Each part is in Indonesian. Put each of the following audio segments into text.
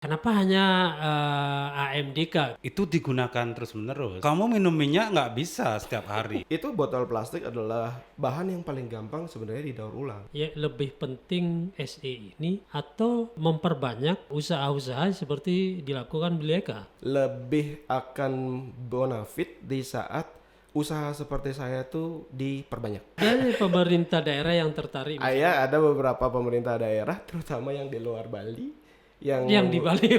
Kenapa hanya AMDK? Itu digunakan terus-menerus. Kamu minum minyak nggak bisa setiap hari. Itu botol plastik adalah bahan yang paling gampang sebenarnya didaur ulang. Ya, lebih penting SE ini atau memperbanyak usaha-usaha seperti dilakukan Bileka? Lebih akan bonafit di saat usaha seperti saya tuh diperbanyak. Dari pemerintah daerah yang tertarik Ada beberapa pemerintah daerah, terutama yang di luar Bali, yang di Bali.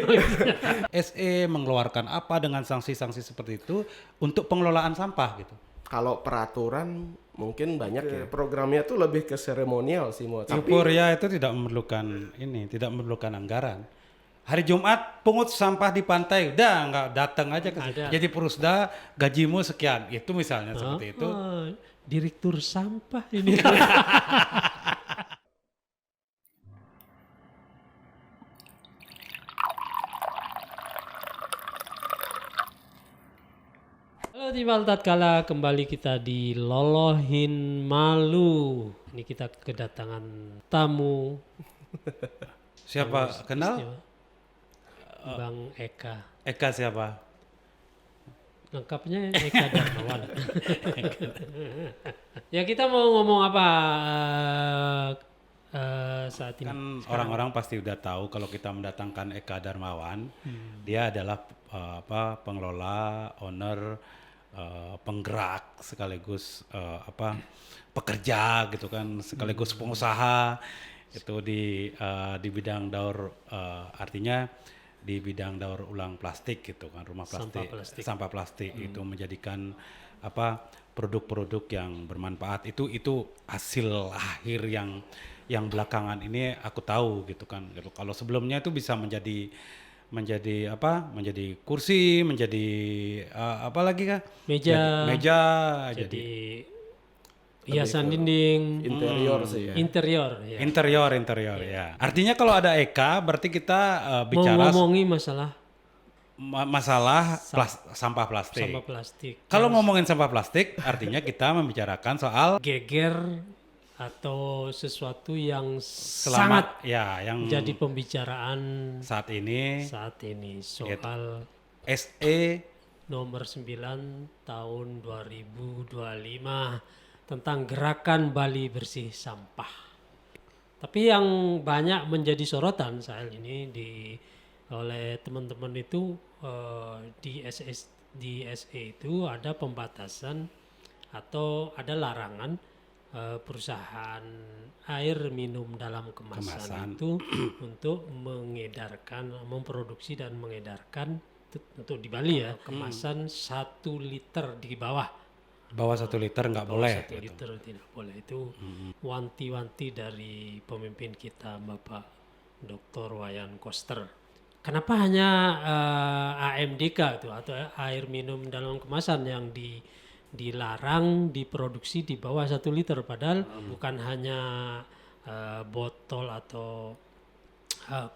SE mengeluarkan apa dengan sanksi-sanksi seperti itu untuk pengelolaan sampah gitu. kalau peraturan mungkin banyak ya. Programnya tuh lebih ke seremonial sih, Mo. Supuria itu tidak memerlukan anggaran. Hari Jumat pungut sampah di pantai, udah nggak datang aja ke situ. Ada. Jadi Perusda gajimu sekian, itu misalnya seperti itu. Direktur sampah ini. Halo Timbal Tatkala, kembali kita di Lolohin Malu. Ini kita kedatangan tamu Siapa kenal? istimewa, Bang Eka. Eka siapa? Lengkapnya Eka Darmawan. Ya, kita mau ngomong apa saat ini? Kan orang-orang pasti udah tahu kalau kita mendatangkan Eka Darmawan, dia adalah pengelola, owner, penggerak sekaligus pekerja gitu kan, sekaligus pengusaha itu di bidang daur artinya di bidang daur ulang plastik gitu kan, rumah plastik, sampah plastik itu menjadikan produk-produk yang bermanfaat itu hasil akhir yang belakangan ini aku tahu gitu kan. Kalau sebelumnya itu bisa menjadi kursi, menjadi apa lagi kah? Meja, jadi jadi hiasan dinding, Interior sih ya. interior. Ya. interior ya. Artinya kalau ada Eka berarti kita Mau bicara ngomongi masalah masalah sampah plastik. sampah plastik. Kalau ngomongin sampah plastik artinya kita membicarakan soal Geger atau sesuatu yang selamat sangat ya yang jadi pembicaraan saat ini soal SE nomor 9 tahun 2025 tentang gerakan Bali bersih sampah. Tapi yang banyak menjadi sorotan saat ini oleh teman-teman itu di SE itu ada pembatasan atau ada larangan perusahaan air minum dalam kemasan itu untuk memproduksi dan mengedarkan untuk di Bali ya kemasan 1 liter di bawah 1 liter nggak boleh 1 liter tidak boleh. Itu wanti-wanti dari pemimpin kita Bapak Dr. Wayan Koster. Kenapa hanya AMDK itu atau air minum dalam kemasan yang dilarang diproduksi di bawah 1 liter, padahal bukan hanya botol atau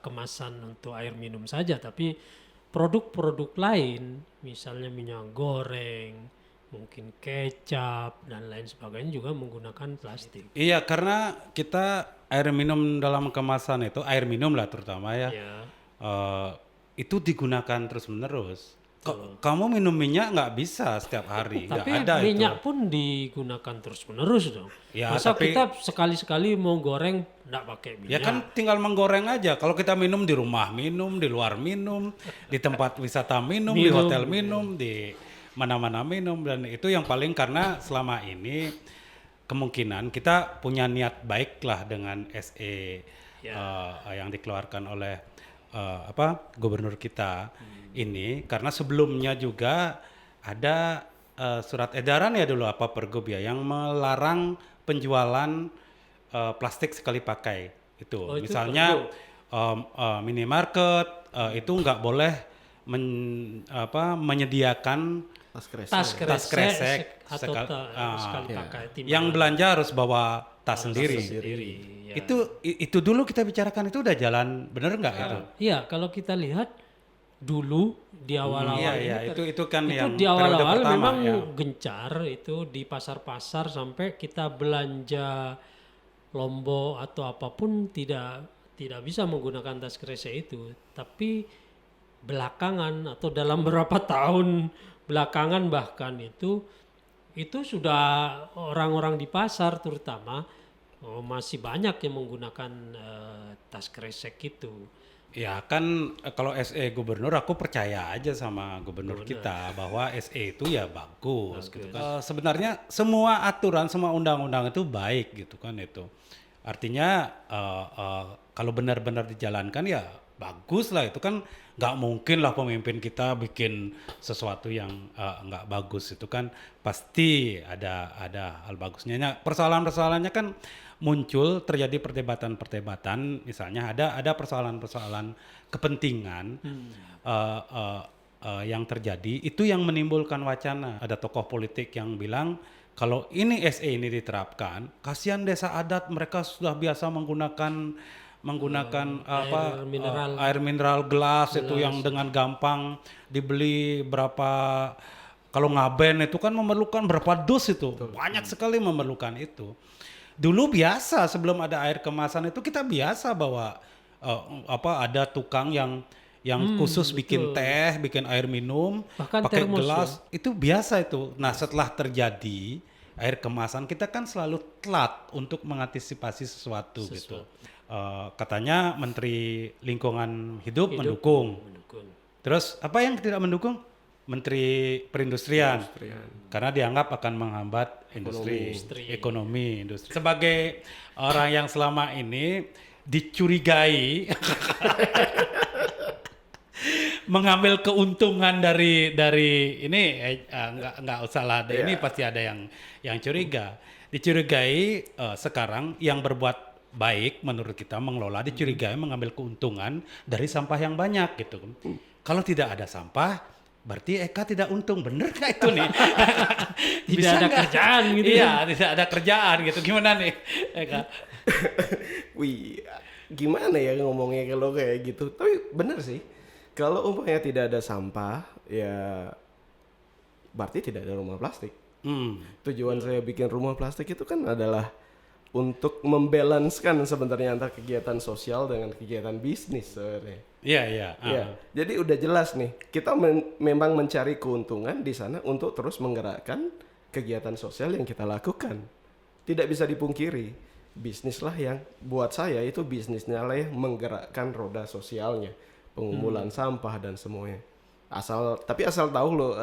kemasan untuk air minum saja, tapi produk-produk lain misalnya minyak goreng, mungkin kecap dan lain sebagainya juga menggunakan plastik. Iya, karena kita air minum dalam kemasan itu air minum lah terutama ya. Itu digunakan terus-menerus. Kamu minum minyak nggak bisa setiap hari, nggak Tapi ada minyak itu. pun digunakan terus-menerus dong. Ya, Masa tapi- kita sekali-sekali mau goreng nggak pakai minyak? Ya kan tinggal menggoreng aja. Kalau kita minum di rumah minum, di luar minum, di tempat wisata minum, di hotel minum, di mana-mana minum, dan itu yang paling karena selama ini kemungkinan kita punya niat baik lah dengan SE yang dikeluarkan oleh gubernur kita ini, karena sebelumnya juga ada surat edaran ya dulu Pergub ya yang melarang penjualan plastik sekali pakai itu. Misalnya minimarket itu nggak boleh menyediakan tas kresek atau sekali pakai. Yang belanja harus bawa tas sendiri. Ya. Itu dulu kita bicarakan itu udah jalan bener nggak itu? Iya, kalau kita lihat dulu di awal-awal itu kan yang di periode awal-awal pertama, memang ya. gencar itu di pasar-pasar sampai kita belanja Lombok atau apapun tidak tidak bisa menggunakan tas kresek itu, tapi belakangan atau dalam beberapa tahun belakangan bahkan itu sudah orang-orang di pasar terutama masih banyak yang menggunakan tas kresek itu. Ya kan kalau SE gubernur aku percaya aja sama gubernur kita bahwa SE itu ya bagus gitu kan. Sebenarnya semua aturan, semua undang-undang itu baik gitu kan itu. Artinya kalau benar-benar dijalankan ya bagus lah, itu kan nggak mungkin lah pemimpin kita bikin sesuatu yang nggak bagus, itu kan pasti ada hal bagusnya. Nah, persoalan-persoalannya kan muncul, terjadi perdebatan-perdebatan, misalnya ada persoalan-persoalan kepentingan yang terjadi, itu yang menimbulkan wacana. Ada tokoh politik yang bilang kalau ini SE ini diterapkan, kasihan desa adat, mereka sudah biasa menggunakan air mineral gelas itu yang dengan gampang dibeli berapa. Kalau ngaben itu kan memerlukan berapa dus itu. Betul. Banyak sekali memerlukan itu. Dulu biasa sebelum ada air kemasan itu kita biasa bawa ada tukang yang khusus bikin teh, bikin air minum, bahkan pakai termos, gelas, ya? itu biasa itu. Nah, setelah terjadi air kemasan, kita kan selalu telat untuk mengantisipasi sesuatu. Gitu. Katanya Menteri Lingkungan Hidup mendukung. Terus apa yang tidak mendukung? Menteri Perindustrian. Karena dianggap akan menghambat ekonomi industri. Sebagai orang yang selama ini dicurigai mengambil keuntungan dari ini, nggak usah lah, ini pasti ada yang curiga. Dicurigai sekarang yang berbuat baik menurut kita mengelola, dicurigai mengambil keuntungan dari sampah yang banyak gitu. Kalau tidak ada sampah, berarti Eka tidak untung, bener nggak itu nih? Tidak ada kerjaan gitu. Iya, tidak ada kerjaan gitu. Gimana nih, Eka? Wih, gimana ya ngomongnya kalau kayak gitu? Tapi bener sih, kalau umpamanya tidak ada sampah, ya berarti tidak ada rumah plastik. Tujuan saya bikin rumah plastik itu kan adalah untuk membalanskan sebenarnya antara kegiatan sosial dengan kegiatan bisnis sebenarnya. Iya. Jadi udah jelas nih, kita memang mencari keuntungan di sana untuk terus menggerakkan kegiatan sosial yang kita lakukan. Tidak bisa dipungkiri, bisnis lah yang buat saya itu bisnisnya lah yang menggerakkan roda sosialnya, pengumpulan sampah dan semuanya. Tapi asal tahu loh,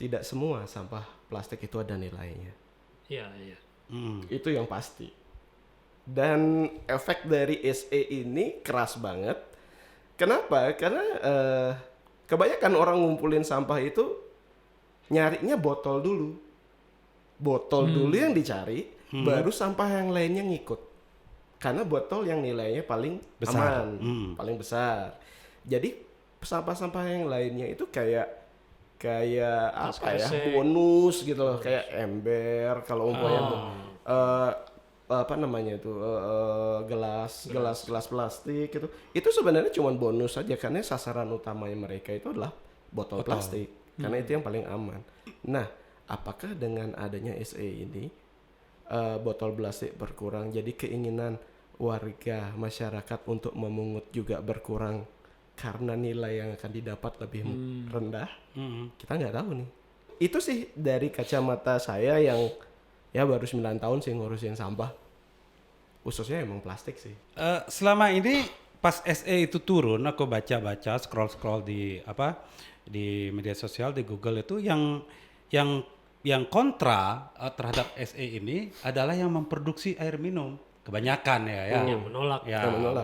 tidak semua sampah plastik itu ada nilainya. Iya. Itu yang pasti. Dan efek dari SE ini keras banget. Kenapa? Karena kebanyakan orang ngumpulin sampah itu nyarinya botol dulu. Botol dulu yang dicari, baru sampah yang lainnya ngikut. Karena botol yang nilainya paling besar, aman, paling besar. Jadi sampah-sampah yang lainnya itu kayak apa ya, bonus gitu loh, kayak ember kalau umpamanya apa namanya itu gelas plastik gitu. Itu sebenarnya cuma bonus saja karena sasaran utamanya mereka itu adalah botol plastik. Karena itu yang paling aman. Nah, apakah dengan adanya SE ini botol plastik berkurang, jadi keinginan warga masyarakat untuk memungut juga berkurang karena nilai yang akan didapat lebih rendah? Kita nggak tahu nih. Itu sih dari kacamata saya yang ya baru 9 tahun sih ngurusin sampah. Khususnya emang plastik sih. Selama ini pas SE itu turun, aku baca-baca, scroll di media sosial, di Google itu yang kontra terhadap SE ini adalah yang memproduksi air minum. Kebanyakan yang menolak.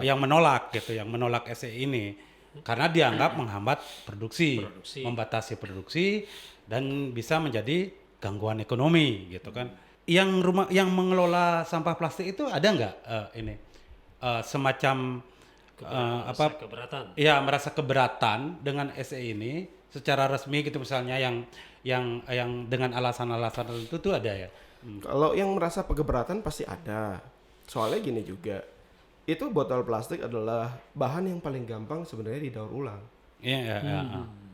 Yang menolak gitu, yang menolak SE ini. Karena dianggap menghambat produksi, membatasi produksi dan bisa menjadi gangguan ekonomi gitu kan. Yang mengelola sampah plastik itu ada nggak semacam keberatan? Iya, merasa keberatan dengan SE ini secara resmi gitu, misalnya yang dengan alasan-alasan tertentu tuh ada ya? Kalau yang merasa keberatan pasti ada. Soalnya gini juga, itu botol plastik adalah bahan yang paling gampang sebenarnya didaur ulang. Iya.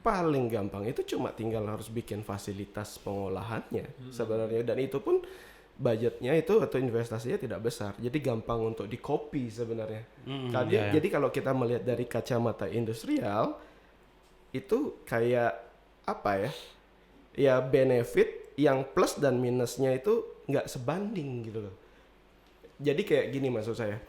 Paling gampang itu cuma tinggal harus bikin fasilitas pengolahannya sebenarnya, dan itu pun budgetnya itu atau investasinya tidak besar, jadi gampang untuk di copy sebenarnya. Jadi kalau kita melihat dari kacamata industrial itu kayak apa ya? Ya benefit yang plus dan minusnya itu nggak sebanding gitu loh. Jadi kayak gini maksud saya.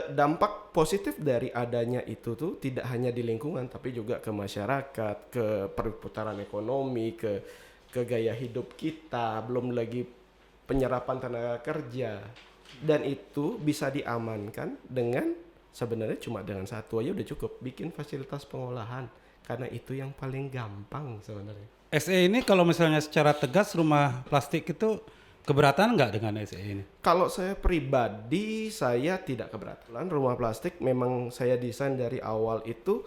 Dampak positif dari adanya itu tuh tidak hanya di lingkungan tapi juga ke masyarakat, ke perputaran ekonomi, ke gaya hidup kita, belum lagi penyerapan tenaga kerja. Dan itu bisa diamankan dengan sebenarnya cuma dengan satu aja udah cukup, bikin fasilitas pengolahan. Karena itu yang paling gampang sebenarnya. SE ini kalau misalnya secara tegas rumah plastik itu keberatan nggak dengan SE ini? Kalau saya pribadi, saya tidak keberatan. Rumah plastik memang saya desain dari awal itu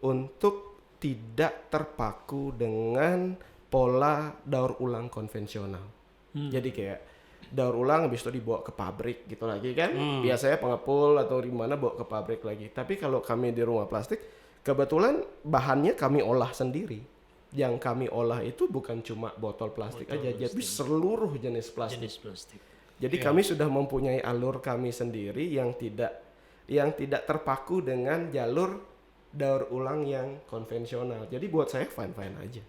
untuk tidak terpaku dengan pola daur ulang konvensional. Jadi kayak daur ulang habis itu dibawa ke pabrik gitu lagi kan. Biasanya pengepul atau di mana bawa ke pabrik lagi. Tapi kalau kami di rumah plastik, kebetulan bahannya kami olah sendiri. Yang kami olah itu bukan cuma botol plastik aja, jadi seluruh jenis plastik. Jadi kami sudah mempunyai alur kami sendiri yang tidak terpaku dengan jalur daur ulang yang konvensional. Jadi buat saya fine-fine aja.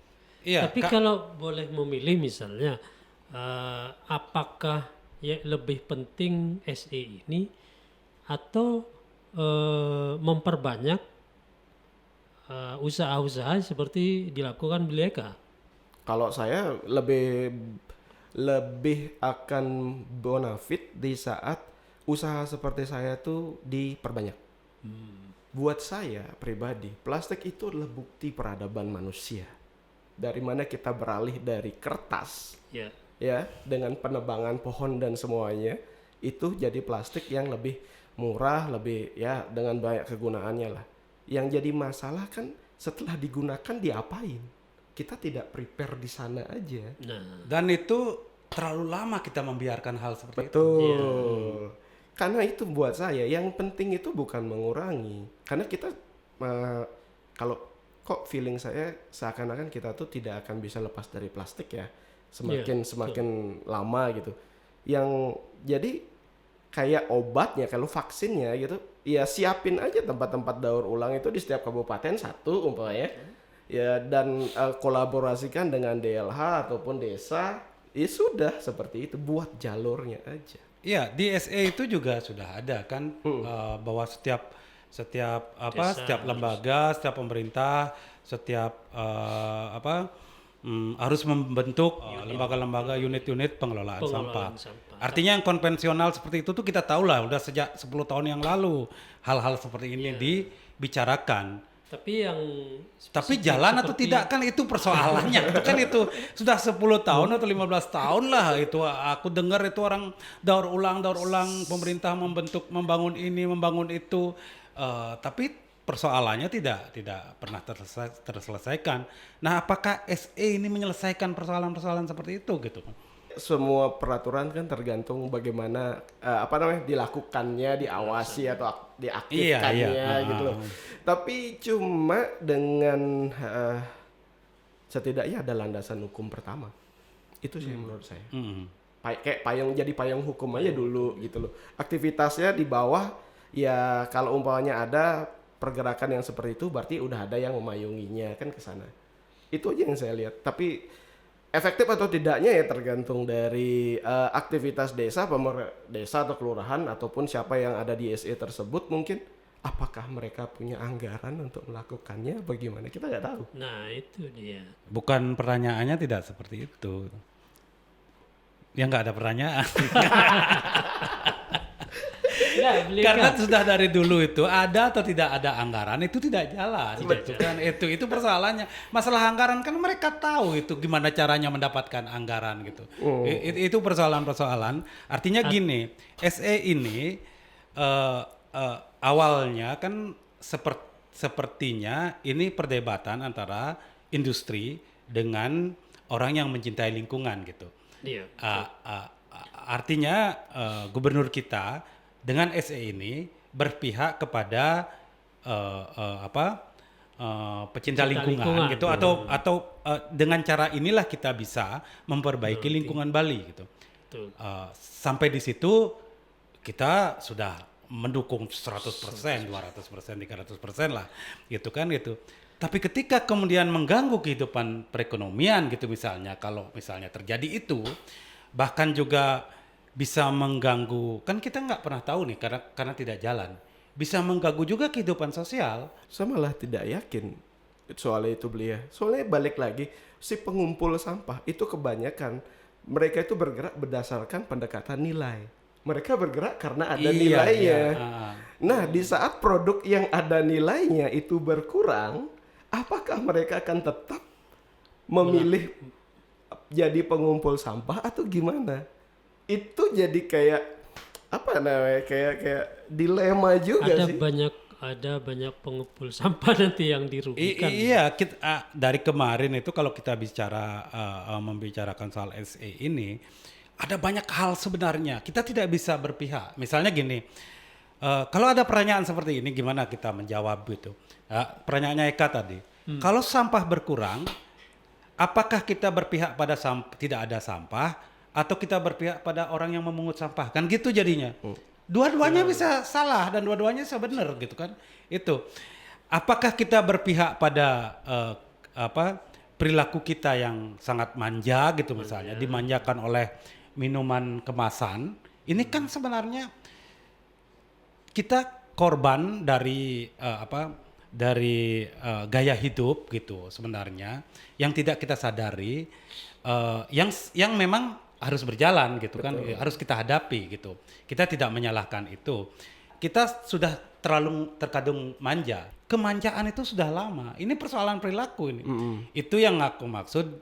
Iya. Tapi kalau boleh memilih misalnya, apakah ya lebih penting SE ini atau memperbanyak usaha-usaha seperti dilakukan Bileka? Kalau saya lebih akan bonafit di saat usaha seperti saya tuh diperbanyak. Buat saya pribadi, plastik itu adalah bukti peradaban manusia. Dari mana kita beralih dari kertas, ya, dengan penebangan pohon dan semuanya, itu jadi plastik yang lebih murah, lebih ya dengan banyak kegunaannya lah. Yang jadi masalah kan setelah digunakan diapain? Kita tidak prepare di sana aja. Nah, Dan itu terlalu lama kita membiarkan hal seperti itu. Betul. Karena itu buat saya yang penting itu bukan mengurangi. Karena kita kalau kok feeling saya seakan-akan kita tuh tidak akan bisa lepas dari plastik ya. Semakin lama gitu. Yang jadi kayak obatnya, kalau vaksinnya gitu, ya siapin aja tempat-tempat daur ulang itu di setiap kabupaten satu umpamanya. Ya dan kolaborasikan dengan DLH ataupun desa, ya sudah seperti itu, buat jalurnya aja. Iya, di SE itu juga sudah ada kan bahwa setiap lembaga, setiap pemerintah, setiap harus membentuk lembaga-lembaga, unit-unit pengelolaan sampah. Artinya yang konvensional seperti itu tuh kita tahu lah udah sejak 10 tahun yang lalu hal-hal seperti ini dibicarakan. Tapi jalan atau tidak kan itu persoalannya. Kan itu sudah 10 tahun atau 15 tahun lah itu aku dengar itu orang daur ulang pemerintah membangun ini, membangun itu. Tapi persoalannya tidak pernah terselesaikan. Nah, apakah SE ini menyelesaikan persoalan-persoalan seperti itu gitu? Semua peraturan kan tergantung bagaimana dilakukannya, diawasi atau diaktifkannya gitu loh. Tapi cuma dengan setidaknya ada landasan hukum pertama. Itu sih menurut saya. Kayak payung hukum aja dulu gitu loh. Aktivitasnya di bawah ya kalau umpamanya ada pergerakan yang seperti itu berarti udah ada yang memayunginya kan ke sana. Itu aja yang saya lihat. Tapi efektif atau tidaknya ya tergantung dari aktivitas desa atau kelurahan ataupun siapa yang ada di SE tersebut mungkin. Apakah mereka punya anggaran untuk melakukannya? Bagaimana kita nggak tahu. Nah itu dia. Bukan pertanyaannya tidak seperti itu. Ya nggak ada pertanyaan. Karena sudah dari dulu itu ada atau tidak ada anggaran itu tidak jalan. Itu persoalannya. Masalah anggaran kan mereka tahu itu gimana caranya mendapatkan anggaran gitu. Itu persoalan-persoalan. Artinya gini, SE ini awalnya kan sepertinya ini perdebatan antara industri dengan orang yang mencintai lingkungan gitu. Iya. Artinya gubernur kita dengan SE ini berpihak kepada pecinta lingkungan gitu atau dengan cara inilah kita bisa memperbaiki lingkungan Bali gitu. Betul. Sampai di situ kita sudah mendukung 100%, 200%, 300% lah, gitu kan gitu. Tapi ketika kemudian mengganggu kehidupan perekonomian gitu misalnya, kalau misalnya terjadi itu, bahkan juga bisa mengganggu, kan kita nggak pernah tahu nih karena tidak jalan, bisa mengganggu juga kehidupan sosial. Saya malah tidak yakin soalnya itu belia. Soalnya balik lagi, si pengumpul sampah itu kebanyakan mereka itu bergerak berdasarkan pendekatan nilai. Mereka bergerak karena ada nilainya. Iya. Nah, di saat produk yang ada nilainya itu berkurang, apakah mereka akan tetap memilih jadi pengumpul sampah atau gimana? Itu jadi kayak apa namanya? Kayak dilema juga Ada sih. banyak pengumpul sampah nanti yang dirugikan. Iya, dari kemarin itu kalau kita membicarakan soal SE ini, ada banyak hal sebenarnya. Kita tidak bisa berpihak. Misalnya gini, kalau ada pertanyaan seperti ini, gimana kita menjawab gitu? Pertanyaannya Eka tadi, kalau sampah berkurang, apakah kita berpihak pada tidak ada sampah, atau kita berpihak pada orang yang memungut sampah? Kan gitu jadinya. Dua-duanya bisa salah dan dua-duanya bisa benar gitu kan. Itu. Apakah kita berpihak pada perilaku kita yang sangat manja gitu misalnya, dimanjakan oleh minuman kemasan. Ini kan sebenarnya kita korban dari gaya hidup gitu sebenarnya yang tidak kita sadari, yang memang harus berjalan gitu. Betul. Kan harus kita hadapi gitu. Kita tidak menyalahkan itu. Kita sudah terkadung manja. Kemanjaan itu sudah lama. Ini persoalan perilaku ini. Itu yang aku maksud,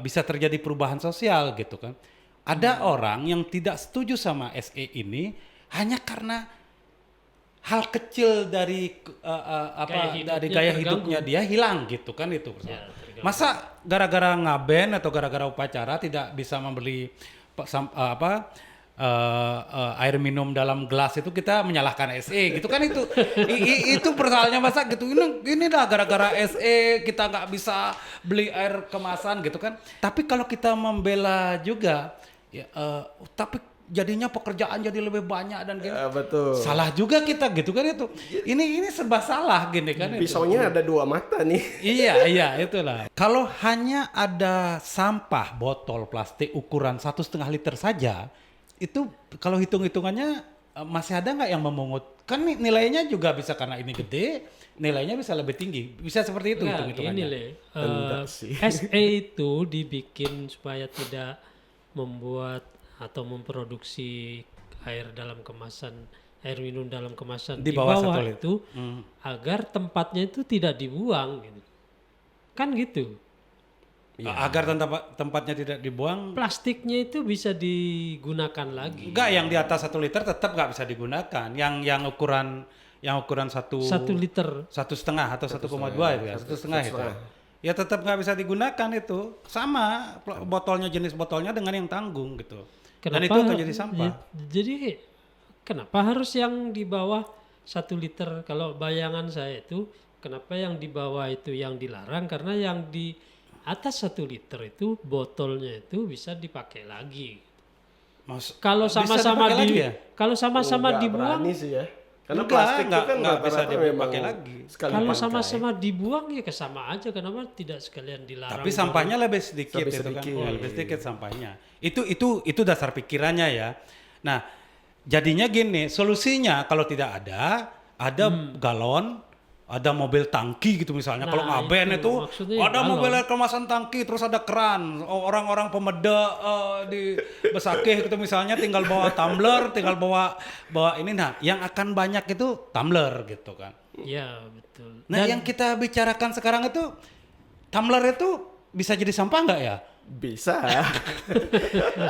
bisa terjadi perubahan sosial gitu kan. Ada orang yang tidak setuju sama SE ini hanya karena hal kecil dari gaya hidupnya dia hilang gitu kan itu. Ya, masa gara-gara ngaben atau gara-gara upacara tidak bisa membeli air minum dalam gelas itu kita menyalahkan SE gitu kan itu persoalannya masa gitu ini dah gara-gara SE kita nggak bisa beli air kemasan gitu kan. Tapi kalau kita membela juga ya, tapi jadinya pekerjaan jadi lebih banyak dan gini. Betul. Salah juga kita gitu kan itu. Ini serba salah gini kan. Pisaunya ada dua mata nih. Iya itulah. Kalau hanya ada sampah botol plastik ukuran 1,5 liter saja, itu kalau hitung-hitungannya masih ada nggak yang memungut? Kan nilainya juga bisa karena ini gede, nilainya bisa lebih tinggi. Bisa seperti itu hitung-hitungannya. SE itu dibikin supaya tidak membuat atau memproduksi air minum dalam kemasan di bawah itu agar tempatnya itu tidak dibuang gitu. Kan gitu. Ya. Agar tempatnya tidak dibuang, plastiknya itu bisa digunakan lagi. Enggak, yang di atas 1 liter tetap nggak bisa digunakan. Yang ukuran 1 liter 1,5 atau 1,2 itu ya, 1,5 itu. Ya tetap nggak bisa digunakan itu. Sama botolnya, jenis botolnya dengan yang tanggung gitu. Dan itu akan jadi sampah. Jadi kenapa harus yang di bawah 1 liter? Kalau bayangan saya itu, kenapa yang di bawah itu yang dilarang? Karena yang di atas 1 liter itu botolnya itu bisa dipakai lagi. Kalau sama-sama dibuang, sih ya. Karena plastik itu kan nggak bisa dipakai lagi. Kalau sama-sama dibuang ya sama aja. Kenapa tidak sekalian dilarang? Tapi sampahnya lebih sedikit itu kan. Lebih sedikit sampahnya. Itu dasar pikirannya ya. Nah, jadinya gini, solusinya kalau tidak ada galon, ada mobil tangki gitu misalnya. Kalau ngaben itu ada mobil air kemasan tangki, terus ada keran. Orang-orang pemeda di Besakih gitu misalnya tinggal bawa tumbler, tinggal bawa ini. Nah, yang akan banyak itu tumbler gitu kan. Iya, betul. Nah, yang kita bicarakan sekarang itu tumbler itu bisa jadi sampah nggak ya? Bisa.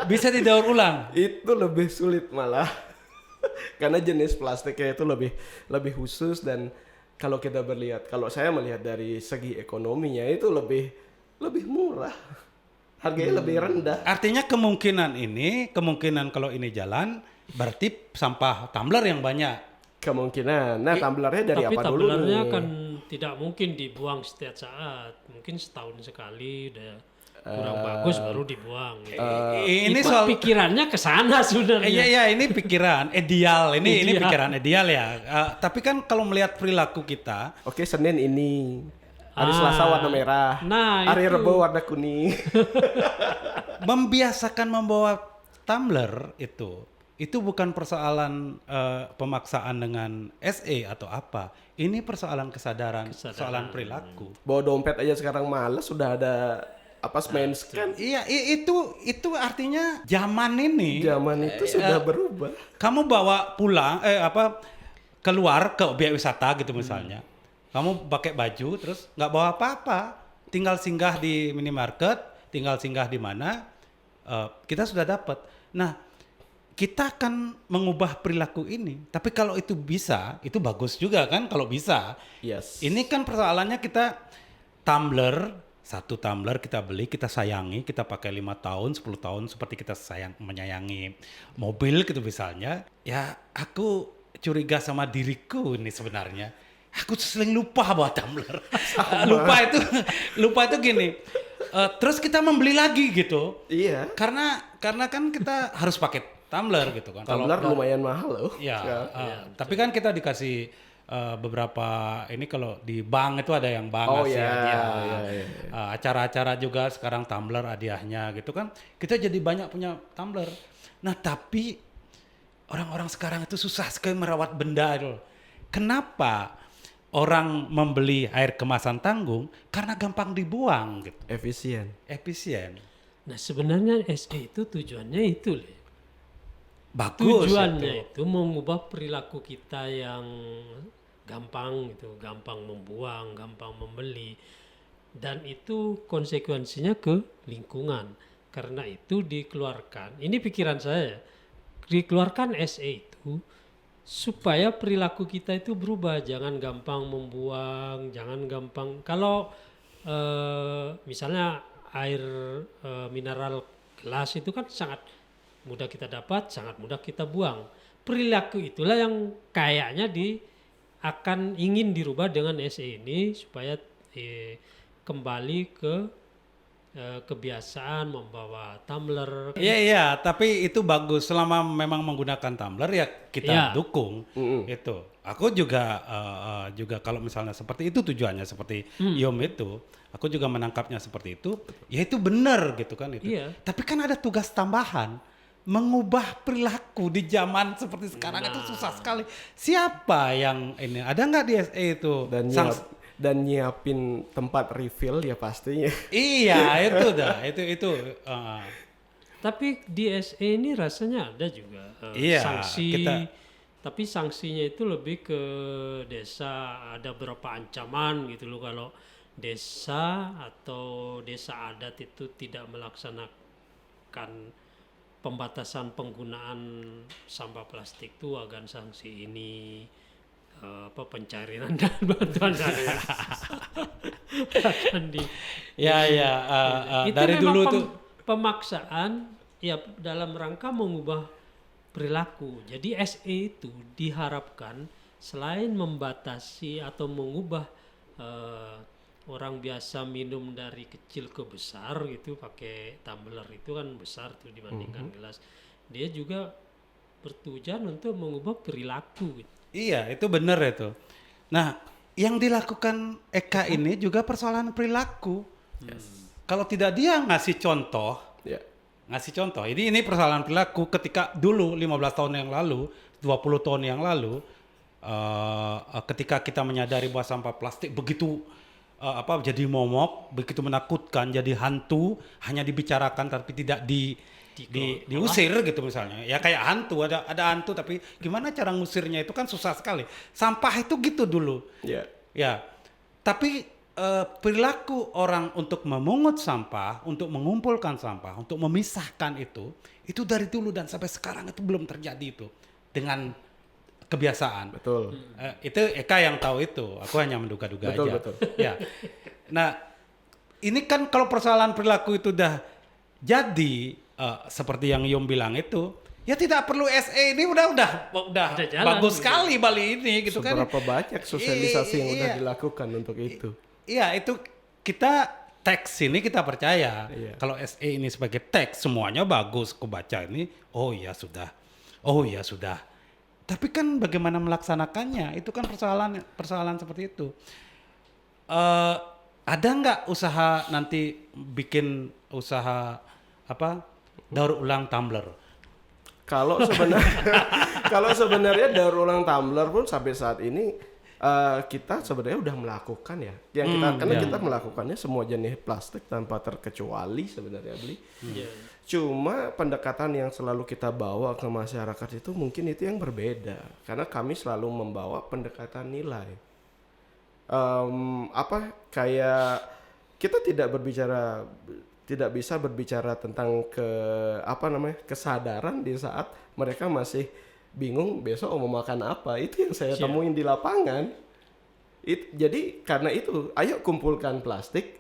Bisa didaur ulang. Itu lebih sulit malah. Karena jenis plastiknya itu lebih khusus dan kalau kita kalau saya melihat dari segi ekonominya itu lebih murah, harganya lebih rendah. Artinya kemungkinan kalau ini jalan, berarti sampah tumbler yang banyak. Kemungkinan. Nah, tumblernya dari apa dulu nih? Tapi tumblernya kan tidak mungkin dibuang setiap saat, mungkin setahun sekali udah. kurang bagus baru dibuang. Gitu. Ini Itu soal pikirannya ke sana sebenarnya. iya ini pikiran ideal. Ini pikiran ideal ya. Tapi kan kalau melihat perilaku kita, Oke, Senin ini. Hari Selasa warna merah. Nah, hari itu. Rebo warna kuning. membiasakan membawa tumbler itu bukan persoalan pemaksaan dengan SE atau apa. Ini persoalan kesadaran. Persoalan perilaku. Bawa dompet aja sekarang males, sudah ada main scan. Iya, itu artinya zaman ini. Zaman itu sudah berubah. Kamu bawa pulang keluar ke objek wisata gitu misalnya. Kamu pakai baju terus nggak bawa apa-apa, tinggal singgah di minimarket, tinggal singgah di mana, kita sudah dapat. Nah, kita akan mengubah perilaku ini. Tapi kalau itu bisa, itu bagus juga kan kalau bisa. Yes. Ini kan persoalannya satu tumbler kita beli, kita sayangi, kita pakai 5 tahun, 10 tahun seperti kita menyayangi mobil gitu misalnya. Ya aku curiga sama diriku ini sebenarnya. Aku sering lupa bawa tumbler. lupa itu gini. Terus kita membeli lagi gitu. Iya. Karena kan kita harus pakai tumbler gitu kan. Tumbler lumayan mahal loh. Ya, tapi kan kita dikasih beberapa ini kalau di bank itu ada yang bank ngasih hadiah. Acara-acara juga sekarang tumbler hadiahnya gitu kan. Kita jadi banyak punya tumbler. Nah, tapi orang-orang sekarang itu susah sekali merawat benda itu. Kenapa orang membeli air kemasan tanggung? Karena gampang dibuang gitu. Efisien. Nah, sebenarnya SE itu tujuannya itu, Le. Bagus. Tujuannya itu mengubah perilaku kita yang gampang gitu, gampang membuang, gampang membeli, dan itu konsekuensinya ke lingkungan. Karena itu dikeluarkan, ini pikiran saya, dikeluarkan SE itu supaya perilaku kita itu berubah, jangan gampang membuang, jangan gampang. Kalau misalnya air mineral gelas itu kan sangat mudah kita dapat, sangat mudah kita buang. Perilaku itulah yang kayaknya akan ingin dirubah dengan SE ini supaya kembali ke kebiasaan membawa tumbler. Iya, tapi itu bagus selama memang menggunakan tumbler ya kita dukung itu. Aku juga kalau misalnya seperti itu tujuannya seperti Yom itu, aku juga menangkapnya seperti itu. Ya itu benar gitu kan itu. Iya. Tapi kan ada tugas tambahan. Mengubah perilaku di zaman seperti sekarang itu susah sekali. Siapa yang ini? Ada nggak di SE itu? Dan nyiapin tempat refill ya pastinya. Iya, itu dah. Itu. Tapi di SE ini rasanya ada juga sanksi. Tapi sanksinya itu lebih ke desa, ada beberapa ancaman gitu loh kalau desa atau desa adat itu tidak melaksanakan pembatasan penggunaan sampah plastik itu akan sanksi ini, pencarian dan bantuan dana. Itu dari dulu tuh pemaksaan ya dalam rangka mengubah perilaku. Jadi SE itu diharapkan selain membatasi atau mengubah orang biasa minum dari kecil ke besar gitu pakai tumbler itu kan besar tuh dibandingkan gelas. Dia juga bertujuan untuk mengubah perilaku gitu. Iya, itu benar itu. Nah, yang dilakukan Eka ini juga persoalan perilaku. Kalau tidak dia ngasih contoh, ini persoalan perilaku ketika dulu 15 tahun yang lalu, 20 tahun yang lalu, ketika kita menyadari bahwa sampah plastik begitu jadi momok, begitu menakutkan, jadi hantu, hanya dibicarakan tapi tidak diusir gitu misalnya. Ya kayak hantu, ada hantu tapi gimana cara ngusirnya itu kan susah sekali. Sampah itu gitu dulu. Ya. Tapi perilaku orang untuk memungut sampah, untuk mengumpulkan sampah, untuk memisahkan itu dari dulu dan sampai sekarang itu belum terjadi itu dengan kebiasaan. Betul. Itu Eka yang tahu itu. Aku hanya menduga-duga aja. Betul. Ya. Nah, ini kan kalau persoalan perilaku itu udah jadi seperti yang Yom bilang itu, ya tidak perlu SE, ini udah bagus sekali Bali ini gitu kan. Seberapa banyak sosialisasi yang udah dilakukan untuk itu. Iya, itu kita teks ini kita percaya. Iya. Kalau SE ini sebagai teks semuanya bagus, aku baca ini, oh ya sudah. Tapi kan bagaimana melaksanakannya itu kan persoalan seperti itu. Ada nggak usaha nanti bikin usaha apa daur ulang tumbler? Kalau sebenarnya daur ulang tumbler pun sampai saat ini kita sebenarnya udah melakukan ya. Kita melakukannya semua jenis plastik tanpa terkecuali sebenarnya beli. Cuma pendekatan yang selalu kita bawa ke masyarakat itu mungkin itu yang berbeda karena kami selalu membawa pendekatan nilai. Kayak kita tidak bisa berbicara tentang kesadaran di saat mereka masih bingung besok mau makan apa. Itu yang saya temuin di lapangan. Jadi karena itu ayo kumpulkan plastik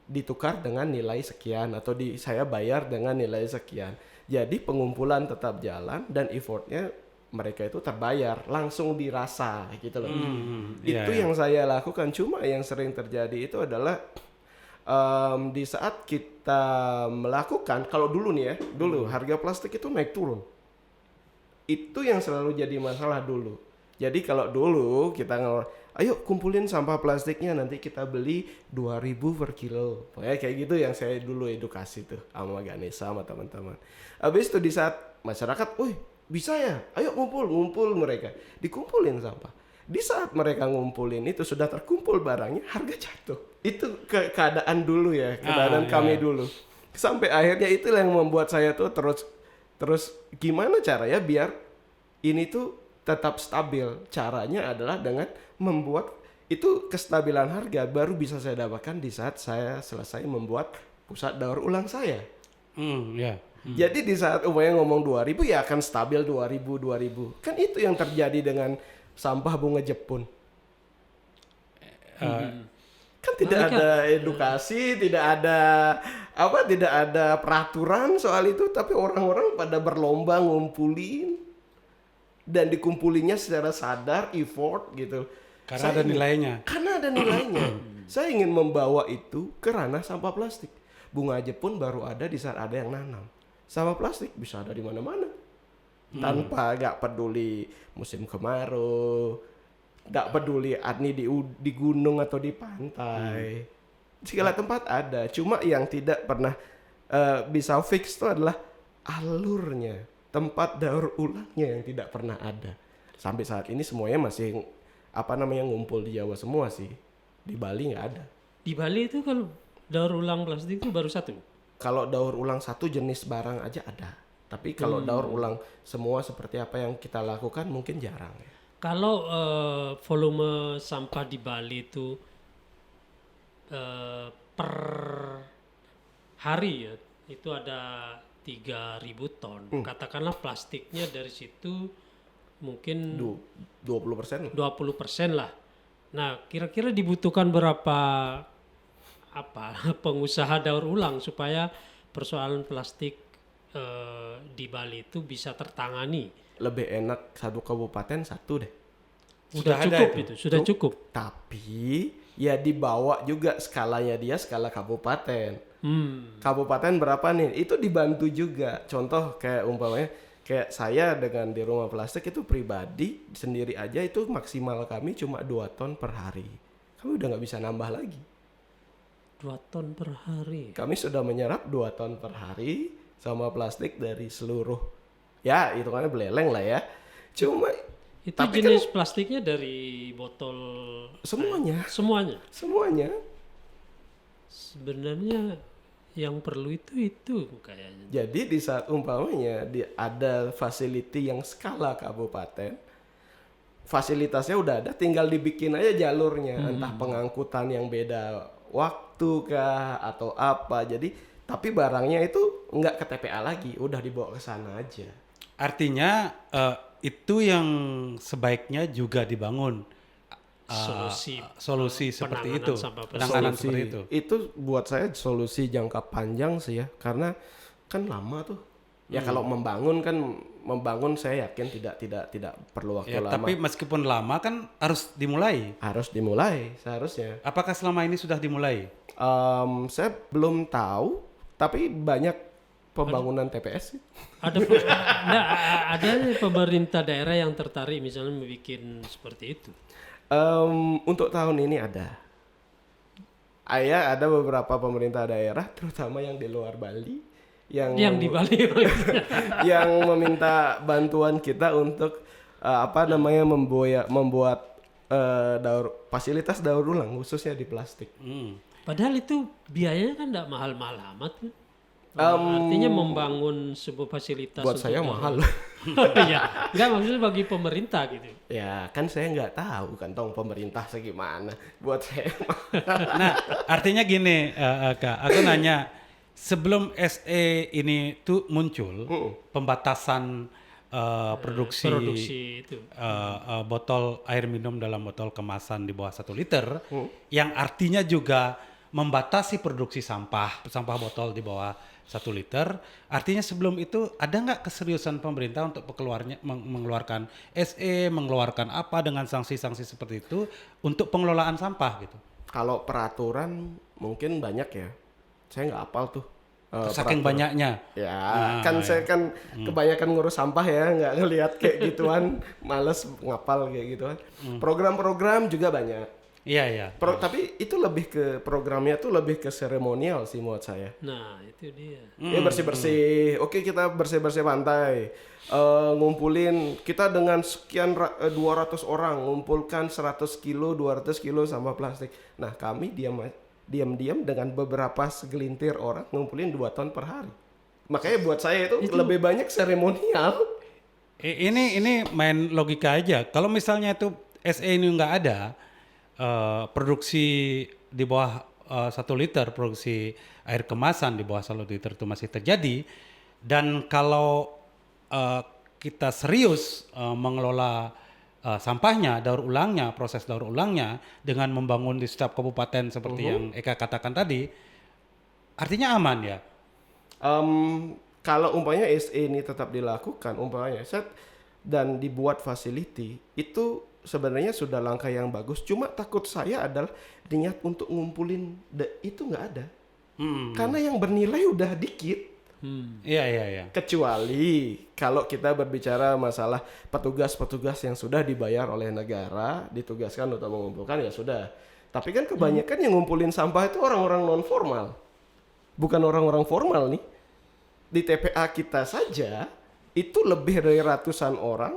ditukar dengan nilai sekian atau saya bayar dengan nilai sekian. Jadi pengumpulan tetap jalan dan effortnya mereka itu terbayar langsung dirasa gitu loh. Itu yang saya lakukan. Cuma yang sering terjadi itu adalah di saat kita melakukan, kalau dulu nih ya, harga plastik itu naik turun. Itu yang selalu jadi masalah dulu. Jadi kalau dulu kita ayo kumpulin sampah plastiknya nanti kita beli 2.000 per kilo. Pokoknya kayak gitu yang saya dulu edukasi tuh sama Ganesha sama teman-teman. Habis itu di saat masyarakat, bisa ya, ayo ngumpul mereka. Dikumpulin sampah. Di saat mereka ngumpulin itu sudah terkumpul barangnya, harga jatuh. Itu keadaan dulu ya, keadaan kami dulu. Sampai akhirnya itulah yang membuat saya tuh terus gimana caranya biar ini tuh tetap stabil. Caranya adalah dengan membuat itu kestabilan harga baru bisa saya dapatkan di saat saya selesai membuat pusat daur ulang saya. Jadi di saat umpamanya ngomong 2.000 ya akan stabil 2.000. Kan itu yang terjadi dengan sampah bunga Jepun. Kan tidak ada edukasi, tidak ada peraturan soal itu, tapi orang-orang pada berlomba ngumpulin dan dikumpulinya secara sadar, effort gitu. Karena ada nilainya. Saya ingin membawa itu ke ranah sampah plastik. Bunga Jepun baru ada di saat ada yang nanam. Sampah plastik bisa ada di mana-mana. Tanpa gak peduli musim kemarau, gak peduli di gunung atau di pantai. Segala tempat ada. Cuma yang tidak pernah bisa fix itu adalah alurnya, tempat daur ulangnya yang tidak pernah ada. Sampai saat ini semuanya masih ngumpul di Jawa semua sih. Di Bali nggak ada. Di Bali itu kalau daur ulang plastik itu baru satu. Kalau daur ulang satu jenis barang aja ada. Tapi kalau daur ulang semua seperti apa yang kita lakukan mungkin jarang ya. Kalau volume sampah di Bali itu per hari ya itu ada 3.000 ton. Katakanlah plastiknya dari situ mungkin 20%. 20% lah. Nah, kira-kira dibutuhkan berapa pengusaha daur ulang supaya persoalan plastik di Bali itu bisa tertangani? Lebih enak satu kabupaten satu deh. Sudah cukup itu, sudah cukup. Tapi ya dibawa juga skalanya dia skala kabupaten. Kabupaten berapa nih? Itu dibantu juga. Contoh kayak umpamanya kayak saya dengan di rumah plastik itu pribadi sendiri aja itu maksimal kami cuma 2 ton per hari. Kami udah nggak bisa nambah lagi. 2 ton per hari. Kami sudah menyerap 2 ton per hari sama plastik dari seluruh. Ya, itu kan beleleng lah ya. Cuma itu jenis plastiknya dari botol semuanya. Semuanya. Sebenarnya yang perlu itu kayaknya. Jadi di saat umpamanya ada facility yang skala kabupaten, fasilitasnya udah ada, tinggal dibikin aja jalurnya, entah pengangkutan yang beda waktu kah atau apa. Jadi tapi barangnya itu nggak ke TPA lagi, udah dibawa ke sana aja. Artinya itu yang sebaiknya juga dibangun solusi seperti itu, penanganan seperti itu. Itu buat saya solusi jangka panjang sih ya, karena kan lama tuh. Ya kalau membangun kan membangun saya yakin tidak perlu waktu Ya, lama. tapi meskipun lama kan harus dimulai. Harus dimulai seharusnya. Apakah selama ini sudah dimulai? Saya belum tahu, tapi banyak pembangunan TPS sih. Ada ada pemerintah daerah yang tertarik misalnya membuat seperti itu. Untuk tahun ini ada. Ada beberapa pemerintah daerah, terutama yang di luar Bali, Yang di Bali. yang meminta bantuan kita untuk membuat fasilitas daur ulang khususnya di plastik. Padahal itu biayanya kan tidak mahal-mahal amat. Kan? Artinya membangun sebuah fasilitas. Buat saya mahal. Ya, enggak maksudnya bagi pemerintah gitu. Ya kan saya nggak tahu kantong pemerintah segimana. Buat saya. Nah, artinya gini, Kak, aku nanya, sebelum SE ini tuh muncul, pembatasan produksi itu. botol air minum dalam botol kemasan di bawah 1 liter, yang artinya juga membatasi produksi sampah botol di bawah 1 liter. Artinya sebelum itu ada nggak keseriusan pemerintah untuk mengeluarkan SE, mengeluarkan apa dengan sanksi-sanksi seperti itu untuk pengelolaan sampah gitu? Kalau peraturan mungkin banyak ya. Saya nggak hafal tuh. Saking peraturan. banyaknya. Ya, saya kan kebanyakan ngurus sampah ya, nggak ngelihat kayak gituan, males ngapal kayak gituan. Program-program juga banyak. Iya. Tapi itu lebih ke programnya tuh lebih ke seremonial sih menurut saya. Nah, itu dia. Ya bersih-bersih. Oke, kita bersih-bersih pantai. Ngumpulin kita dengan sekian 200 orang ngumpulkan 100 kilo, 200 kilo sampah plastik. Nah, kami diam-diam dengan beberapa segelintir orang ngumpulin 2 ton per hari. Makanya buat saya itu lebih banyak seremonial. Ini main logika aja. Kalau misalnya itu SE ini nggak ada, produksi di bawah 1 liter, produksi air kemasan di bawah 1 liter itu masih terjadi, dan kalau kita serius mengelola sampahnya, proses daur ulangnya dengan membangun di setiap kabupaten seperti yang Eka katakan tadi, artinya aman ya? Kalau umpamanya SE ini tetap dilakukan, umpamanya dan dibuat facility, itu sebenarnya sudah langkah yang bagus. Cuma takut saya adalah niat untuk ngumpulin itu nggak ada. Karena yang bernilai udah dikit. Iya. Kecuali kalau kita berbicara masalah petugas-petugas yang sudah dibayar oleh negara, ditugaskan untuk mengumpulkan, ya sudah. Tapi kan kebanyakan yang ngumpulin sampah itu orang-orang non formal, bukan orang-orang formal nih. Di TPA kita saja itu lebih dari ratusan orang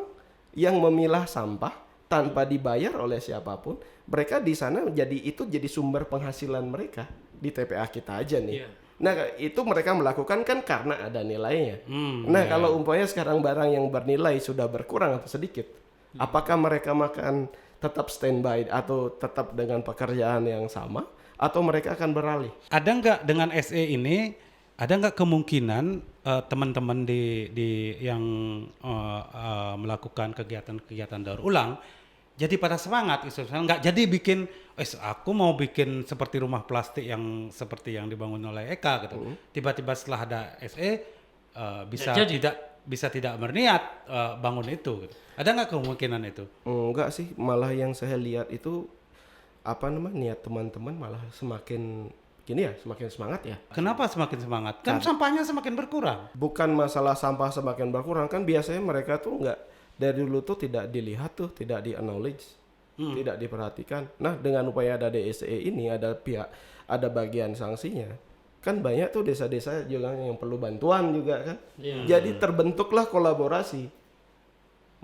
yang memilah sampah tanpa dibayar oleh siapapun. Mereka di sana jadi sumber penghasilan mereka di TPA kita aja nih. Yeah. Nah, itu mereka melakukan kan karena ada nilainya. Kalau umpamanya sekarang barang yang bernilai sudah berkurang atau sedikit, apakah mereka makan tetap standby atau tetap dengan pekerjaan yang sama, atau mereka akan beralih? Ada nggak dengan SE ini, ada nggak kemungkinan teman-teman di yang melakukan kegiatan daur ulang jadi pada semangat, nggak jadi bikin, aku mau bikin seperti rumah plastik yang seperti yang dibangun oleh Eka gitu. Tiba-tiba setelah ada SE bisa tidak berniat bangun itu. Gitu. Ada nggak kemungkinan itu? Enggak sih, malah yang saya lihat itu niat teman-teman malah semakin semakin semangat ya. Kenapa semakin semangat? Kan sampahnya semakin berkurang. Bukan masalah sampah semakin berkurang, kan biasanya mereka tuh nggak, dari dulu tuh tidak dilihat tuh, tidak di-acknowledge, tidak diperhatikan. Nah, dengan upaya ada DSE ini, ada bagian sanksinya. Kan banyak tuh desa-desa juga yang perlu bantuan juga kan. Jadi terbentuklah kolaborasi.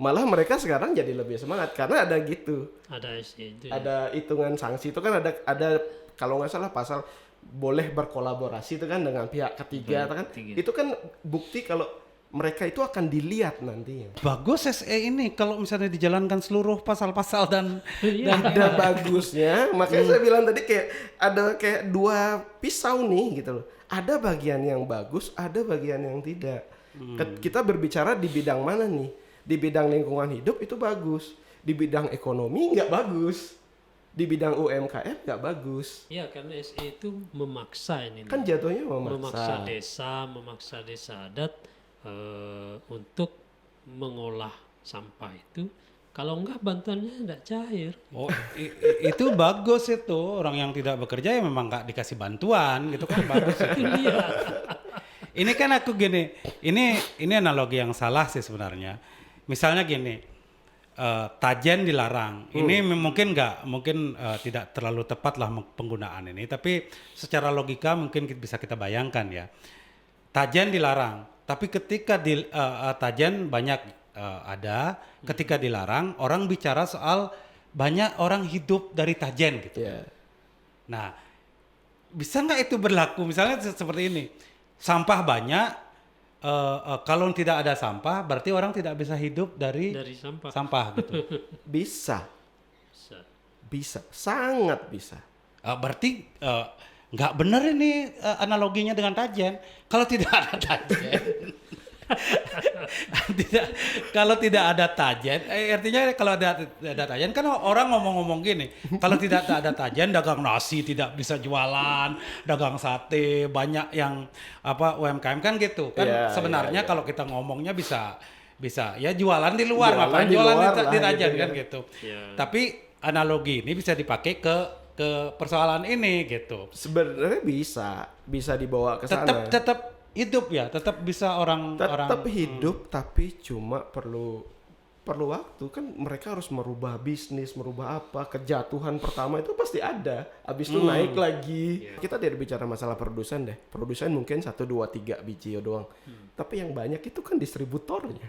Malah mereka sekarang jadi lebih semangat karena ada gitu. Ada SE itu. Ada hitungan sanksi itu kan ada kalau nggak salah pasal boleh berkolaborasi itu kan dengan pihak ketiga kan. Itu kan bukti kalau mereka itu akan dilihat nantinya. Bagus SE ini kalau misalnya dijalankan seluruh pasal-pasal dan ada bagusnya. Makanya saya bilang tadi ada dua pisau nih gitu loh. Ada bagian yang bagus, ada bagian yang tidak. Kita berbicara di bidang mana nih? Di bidang lingkungan hidup itu bagus. Di bidang ekonomi nggak bagus. Di bidang UMKM nggak bagus. Iya, karena SE itu memaksa ini. Kan jatuhnya memaksa desa adat untuk mengolah sampah itu, kalau enggak bantuannya enggak cair. Oh, itu bagus itu. Orang yang tidak bekerja ya memang nggak dikasih bantuan gitu kan bagus itu. Ini kan aku gini, ini analogi yang salah sih sebenarnya. Misalnya gini, tajen dilarang. Ini mungkin tidak terlalu tepat lah penggunaan ini, tapi secara logika mungkin bisa kita bayangkan ya. Tajen dilarang, tapi ketika tajen banyak ada, ketika dilarang orang bicara soal banyak orang hidup dari tajen gitu. Yeah. Nah, bisa nggak itu berlaku? Misalnya seperti ini, sampah banyak, kalau tidak ada sampah, berarti orang tidak bisa hidup dari sampah gitu. Bisa, sangat bisa. Berarti nggak benar ini analoginya dengan tajen. Kalau tidak ada tajen, kalau tidak ada tajen, artinya kalau ada tajen kan orang ngomong-ngomong gini, kalau tidak ada tajen dagang nasi tidak bisa jualan, dagang sate banyak yang UMKM kan gitu kan. Sebenarnya kalau kita ngomongnya bisa ya jualan di luar, ngapain jualan di tajen gitu, kan gitu. Tapi analogi ini bisa dipakai ke persoalan ini gitu. Sebenarnya bisa dibawa ke sana. Tetap hidup ya, tetap bisa orang hidup, tapi cuma perlu waktu kan. Mereka harus merubah bisnis, merubah apa, kejatuhan pertama itu pasti ada, habis itu naik lagi. Kita tidak bicara masalah produsen deh, produsen mungkin 1, 2, 3 biji doang, tapi yang banyak itu kan distributornya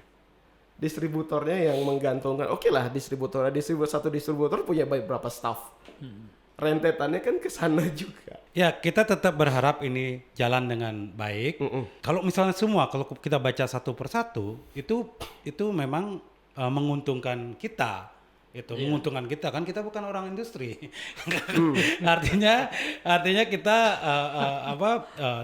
yang menggantungkan. Oke lah, satu distributor punya berapa staff, rentetannya kan ke sana juga. Ya, kita tetap berharap ini jalan dengan baik. Kalau misalnya kalau kita baca satu persatu, itu memang menguntungkan kita. Menguntungkan kita kan, kita bukan orang industri. Artinya kita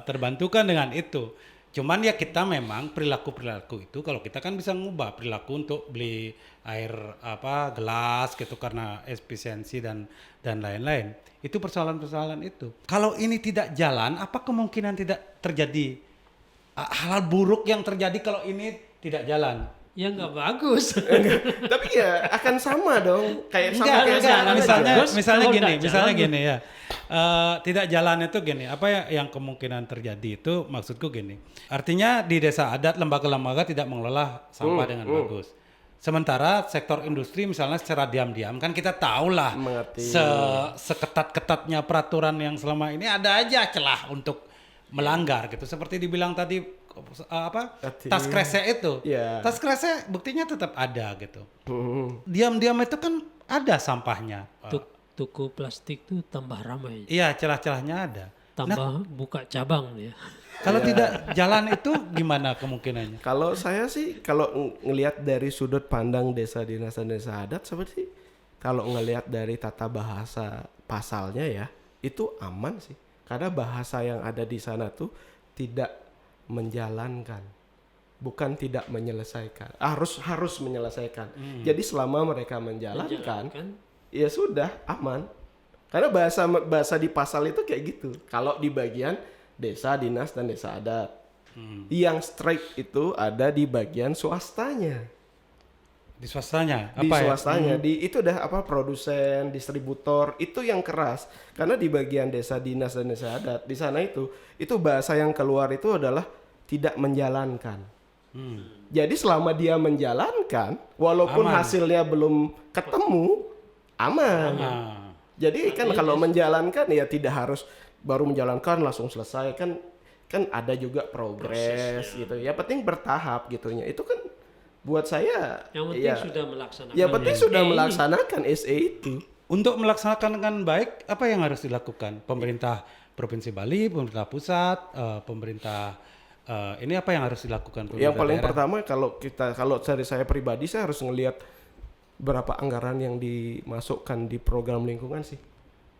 terbantukan dengan itu. Cuman ya kita memang perilaku itu, kalau kita kan bisa ngubah perilaku untuk beli air gelas gitu karena efisiensi dan lain-lain. Itu persoalan itu. Kalau ini tidak jalan, apa kemungkinan tidak terjadi hal buruk yang terjadi kalau ini tidak jalan? Ya nggak bagus. Tapi ya akan sama dong. Misalnya gini ya. Tidak jalan itu gini, yang kemungkinan terjadi itu maksudku gini. Artinya di desa adat lembaga-lembaga tidak mengelola sampah dengan bagus. Sementara sektor industri misalnya secara diam-diam kan kita tahulah seketat-ketatnya peraturan yang selama ini ada aja celah untuk melanggar gitu. Seperti dibilang tadi tas kresek itu. Tas kresek buktinya tetap ada gitu. Diam-diam itu kan ada sampahnya. Toko plastik tuh tambah ramai. Iya, celah-celahnya ada. Tambah buka cabang ya. Kalau tidak jalan itu gimana kemungkinannya? Kalau saya sih, kalau ngelihat dari sudut pandang desa dinas dan desa adat, seperti kalau ngelihat dari tata bahasa pasalnya ya, itu aman sih. Karena bahasa yang ada di sana tuh tidak menjalankan, bukan tidak menyelesaikan. Harus menyelesaikan. Jadi selama mereka menjalankan, ya sudah aman. Karena bahasa di pasal itu kayak gitu. Kalau di bagian desa dinas dan desa adat, yang strike itu ada di bagian swastanya. Di swastanya? Itu udah produsen, distributor, itu yang keras. Karena di bagian desa dinas dan desa adat, di sana itu bahasa yang keluar itu adalah tidak menjalankan. Jadi selama dia menjalankan, walaupun hasilnya belum ketemu, aman. Jadi kan kalau menjalankan ya tidak harus baru menjalankan langsung selesai, kan ada juga progres gitu. Ya penting bertahap gitunya. Itu kan buat saya yang penting sudah melaksanakan. Ya penting sudah melaksanakan SE itu. Untuk melaksanakan dengan baik, apa yang harus dilakukan? Pemerintah Provinsi Bali, pemerintah pusat, pemerintah ini apa yang harus dilakukan? Yang paling pertama kalau dari saya pribadi, saya harus ngelihat berapa anggaran yang dimasukkan di program lingkungan sih.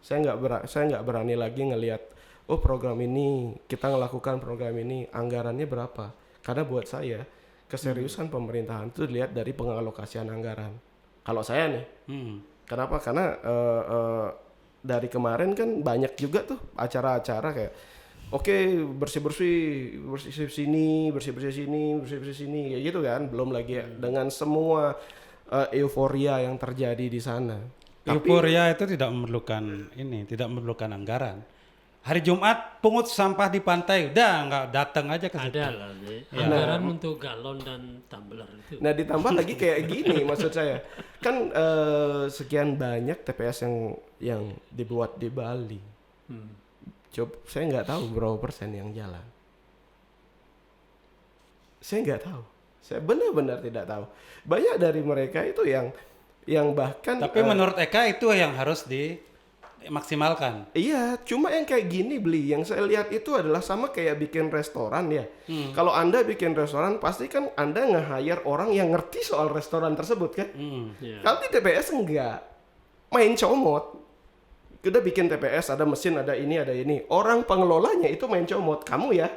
Saya nggak berani lagi ngelihat program ini, kita ngelakukan program ini anggarannya berapa. Karena buat saya keseriusan pemerintahan itu dilihat dari pengalokasian anggaran. Kalau saya nih, kenapa? Karena dari kemarin kan banyak juga tuh acara-acara kayak Oke, bersih-bersih sini, bersih-bersih sini, bersih-bersih sini, kayak gitu kan. Belum lagi dengan semua euforia yang terjadi di sana. Euforia itu tidak memerlukan anggaran. Hari Jumat pungut sampah di pantai, udah nggak datang aja ke situ. Ada lah, anggaran untuk galon dan tumbler itu. Nah, ditambah lagi kayak gini maksud saya. Kan sekian banyak TPS yang dibuat di Bali. Coba saya nggak tahu berapa persen yang jalan. Saya nggak tahu. Saya benar-benar tidak tahu. Banyak dari mereka itu yang bahkan Tapi menurut Eka itu yang harus dimaksimalkan. iya, cuma yang kayak gini yang saya lihat itu adalah sama kayak bikin restoran ya. Kalau Anda bikin restoran, pasti kan Anda nge-hire orang yang ngerti soal restoran tersebut kan. Ya. Kalau di TPS enggak, main comot. Udah bikin TPS, ada mesin, ada ini. Orang pengelolanya itu main comot. Kamu ya,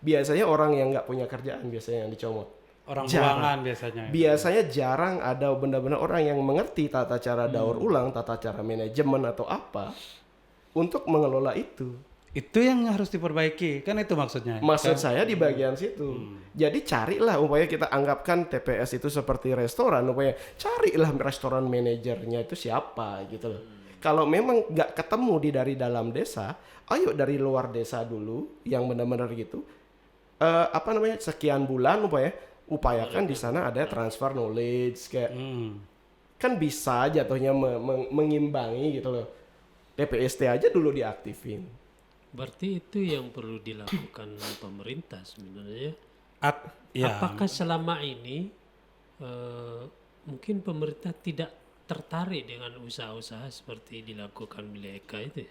biasanya orang yang nggak punya kerjaan biasanya yang dicomot. Orang Jarang. buangan biasanya. Biasanya jarang ada benar-benar orang yang mengerti tata cara daur ulang, tata cara manajemen atau apa untuk mengelola itu. Itu yang harus diperbaiki, kan itu maksudnya. Maksud saya di bagian situ. Jadi carilah upaya kita anggapkan TPS itu seperti restoran, upaya carilah restoran manajernya itu siapa gitu loh. Kalau memang nggak ketemu dari dalam desa, ayo dari luar desa dulu yang benar-benar gitu. Sekian bulan upayakan di sana ada transfer knowledge kayak kan bisa jatuhnya mengimbangi gitu loh. TPST aja dulu diaktifin. Berarti itu yang perlu dilakukan pemerintah sebenarnya. Ya. Apakah selama ini mungkin pemerintah tidak tertarik dengan usaha-usaha seperti dilakukan oleh Eka itu?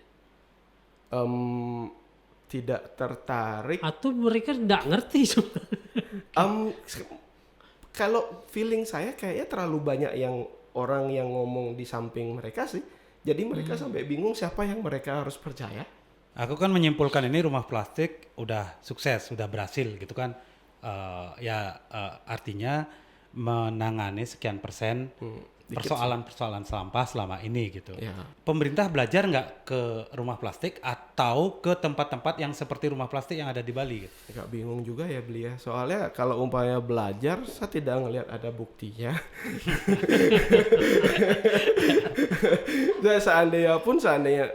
Tidak tertarik. Atau mereka tidak ngerti Kalau feeling saya kayaknya terlalu banyak yang orang yang ngomong di samping mereka sih. Jadi mereka sampai bingung siapa yang mereka harus percaya. Aku kan menyimpulkan ini rumah plastik udah sukses, udah berhasil gitu kan. Artinya menangani sekian persen persoalan-persoalan sampah selama ini gitu. Ya. Pemerintah belajar nggak ke rumah plastik atau ke tempat-tempat yang seperti rumah plastik yang ada di Bali? Gitu? Agak bingung juga ya beli ya. Soalnya kalau umpamanya belajar, saya tidak ngelihat ada buktinya. Dan seandainya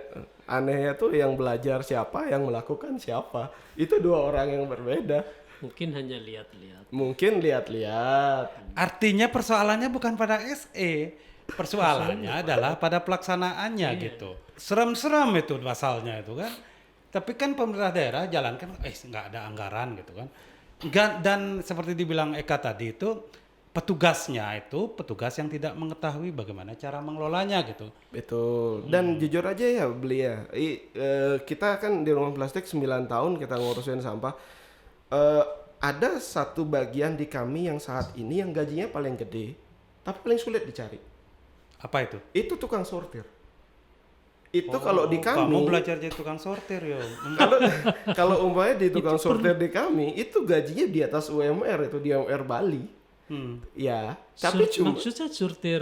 anehnya tuh yang belajar siapa, yang melakukan siapa. Itu dua orang yang berbeda. Mungkin hanya lihat-lihat. Mungkin lihat-lihat. Artinya persoalannya bukan pada SE, persoalannya adalah pada pelaksanaannya gitu. Serem-serem itu pasalnya itu kan. Tapi kan pemerintah daerah jalankan, nggak ada anggaran gitu kan. Dan seperti dibilang Eka tadi itu, petugasnya itu petugas yang tidak mengetahui bagaimana cara mengelolanya gitu. Betul. Dan jujur aja ya beli ya. Kita kan di rumah plastik 9 tahun kita ngurusin sampah. Ada satu bagian di kami yang saat ini yang gajinya paling gede, tapi paling sulit dicari. Apa itu? Itu tukang sortir. Itu kalau di kami. Kamu belajar jadi tukang sortir ya. Kalau umpamanya di tukang sortir di kami, itu gajinya di atas UMR, itu di UMR Bali. Ya, tapi cuma maksudnya sortir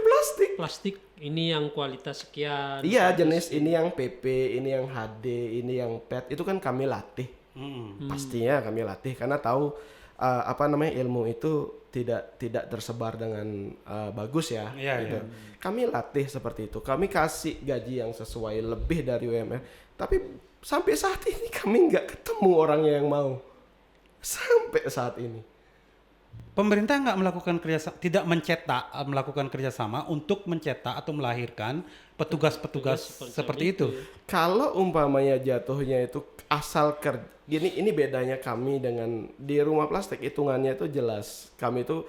plastik. plastik ini yang kualitas sekian. Iya, jenis ini yang PP, ini yang HD, ini yang PET, itu kan kami latih. Pastinya kami latih karena tahu ilmu itu tidak tersebar dengan bagus ya. Gitu. Kami latih seperti itu. Kami kasih gaji yang sesuai lebih dari UMR. Tapi sampai saat ini kami nggak ketemu orangnya yang mau. Sampai saat ini. Pemerintah nggak melakukan kerjasama untuk mencetak atau melahirkan petugas-petugas seperti itu. Kalau umpamanya jatuhnya itu asal kerja, ini bedanya kami dengan di rumah plastik, hitungannya itu jelas. Kami itu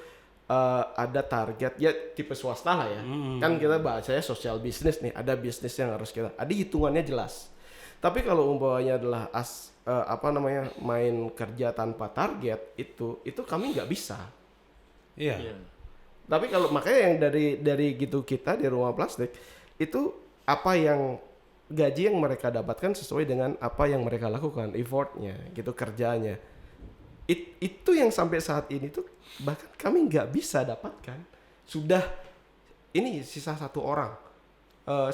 ada target ya tipe swasta lah ya. Kan kita bahasanya sosial bisnis nih, ada bisnis yang harus kita. Ada hitungannya jelas. Tapi kalau umpamanya adalah main kerja tanpa target itu kami nggak bisa. Iya. Tapi kalau makanya yang dari gitu kita di rumah plastik itu apa yang gaji yang mereka dapatkan sesuai dengan apa yang mereka lakukan, effortnya, gitu kerjanya. Itu yang sampai saat ini tuh bahkan kami nggak bisa dapatkan. Sudah ini sisa 1 orang.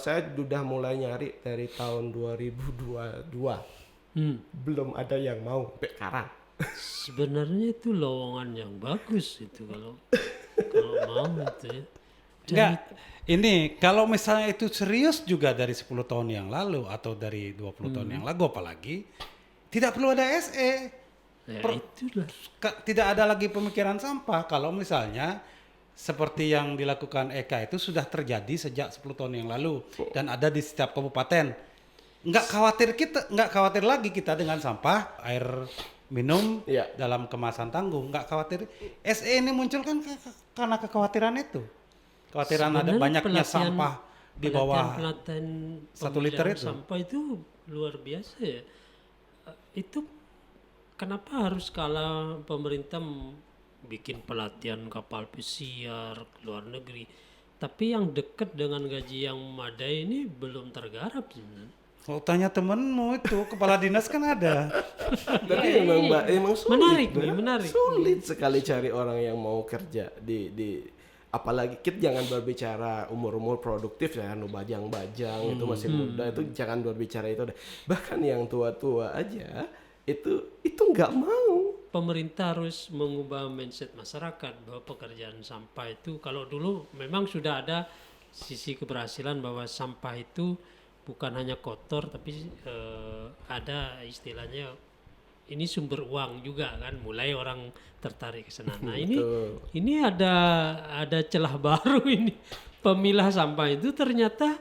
Saya sudah mulai nyari dari tahun 2022. Belum ada yang mau sampai sekarang. Sebenarnya itu lowongan yang bagus itu kalau mau itu ya. Dan Enggak, ini kalau misalnya itu serius juga dari 10 tahun yang lalu atau dari 20 tahun yang lalu apalagi tidak perlu ada SE. ya Per- itulah. Tidak ada lagi pemikiran sampah kalau misalnya seperti yang dilakukan Eka itu sudah terjadi sejak 10 tahun yang lalu dan ada di setiap kabupaten. Nggak khawatir lagi kita dengan sampah air minum Iya. dalam kemasan tanggung, nggak khawatir. SE ini muncul kan karena kekhawatiran itu. Kekhawatiran ada Sebenarnya banyaknya sampah di bawah pelatihan 1 liter pemilihan itu. sampah itu luar biasa ya. Itu kenapa harus kala pemerintah bikin pelatihan kapal pesiar ke luar negeri, tapi yang dekat dengan gaji yang memadai ini belum tergarap sebenarnya. Kalau tanya temenmu itu kepala dinas kan ada. Tapi emang sulit. Menarik Bang. nih, menarik. Sulit sekali cari orang yang mau kerja di apalagi kita jangan berbicara umur-umur produktif ya, bajang-bajang itu masih muda, itu jangan berbicara itu deh. Bahkan yang tua-tua aja itu nggak mau. Pemerintah harus mengubah mindset masyarakat bahwa pekerjaan sampah itu, kalau dulu memang sudah ada sisi keberhasilan bahwa sampah itu bukan hanya kotor tapi ada istilahnya ini sumber uang juga kan, mulai orang tertarik ke sana. Nah ini ada celah baru ini, pemilah sampah itu ternyata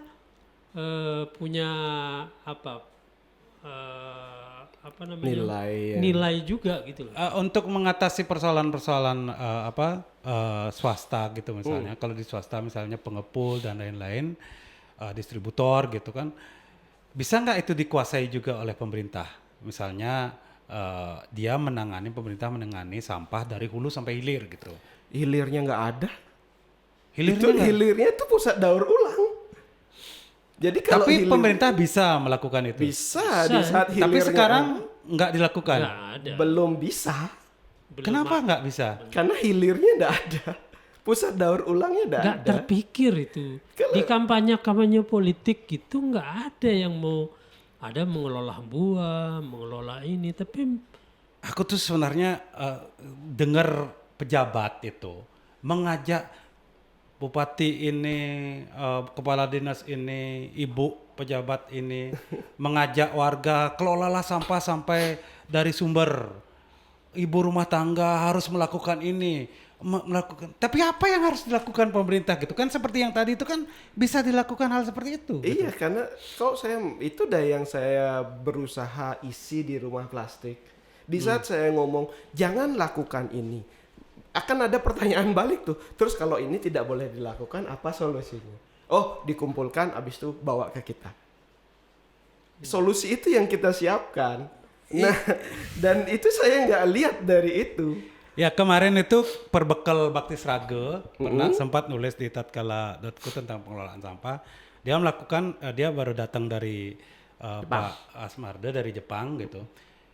punya apa namanya nilai juga gitu loh. Untuk mengatasi persoalan-persoalan swasta gitu misalnya, kalau di swasta misalnya pengepul dan lain-lain, distributor gitu kan, bisa nggak itu dikuasai juga oleh pemerintah? Misalnya pemerintah menangani sampah dari hulu sampai hilir gitu. Hilirnya nggak ada. Hilirnya Hilirnya itu pusat daur ulang. Jadi kalau tapi pemerintah bisa melakukan itu. bisa di saat hilirnya Tapi sekarang nggak dilakukan. Nggak ada. belum bisa. Kenapa nggak bisa? Karena hilirnya nggak ada. Pusat daur ulangnya nggak Nggak ada. terpikir itu. Di kampanye politik gitu nggak ada yang mau ada mengelola buah, mengelola ini, tapi Aku tuh sebenarnya dengar pejabat itu mengajak bupati ini, kepala dinas ini, ibu pejabat ini mengajak warga kelolalah sampah sampai dari sumber. Ibu rumah tangga harus melakukan ini, melakukan. Tapi apa yang harus dilakukan pemerintah gitu kan? Seperti yang tadi itu kan bisa dilakukan hal seperti itu. Iya, karena kalau saya itu dah yang saya berusaha isi di rumah plastik. Di saat saya ngomong jangan lakukan ini, akan ada pertanyaan balik tuh. Terus kalau ini tidak boleh dilakukan, apa solusinya? Oh, dikumpulkan, abis itu bawa ke kita. Solusi itu yang kita siapkan. Nah, dan itu saya nggak lihat dari itu. Ya kemarin itu perbekal Bakti Srage pernah sempat nulis di tatkala.co tentang pengelolaan sampah. Dia melakukan, dia baru datang dari Pak Asmarda dari Jepang gitu.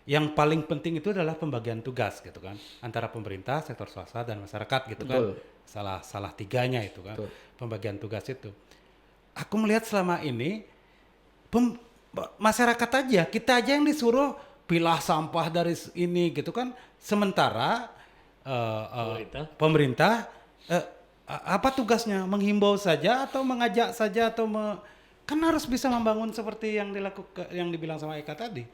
Yang paling penting itu adalah pembagian tugas gitu kan, antara pemerintah, sektor swasta dan masyarakat gitu. Betul. Kan. Salah tiganya itu kan, Betul. pembagian tugas itu. Aku melihat selama ini masyarakat aja, kita aja yang disuruh pilah sampah dari ini gitu kan, sementara pemerintah apa tugasnya, menghimbau saja atau mengajak saja atau kan harus bisa membangun seperti yang dibilang sama Eka tadi.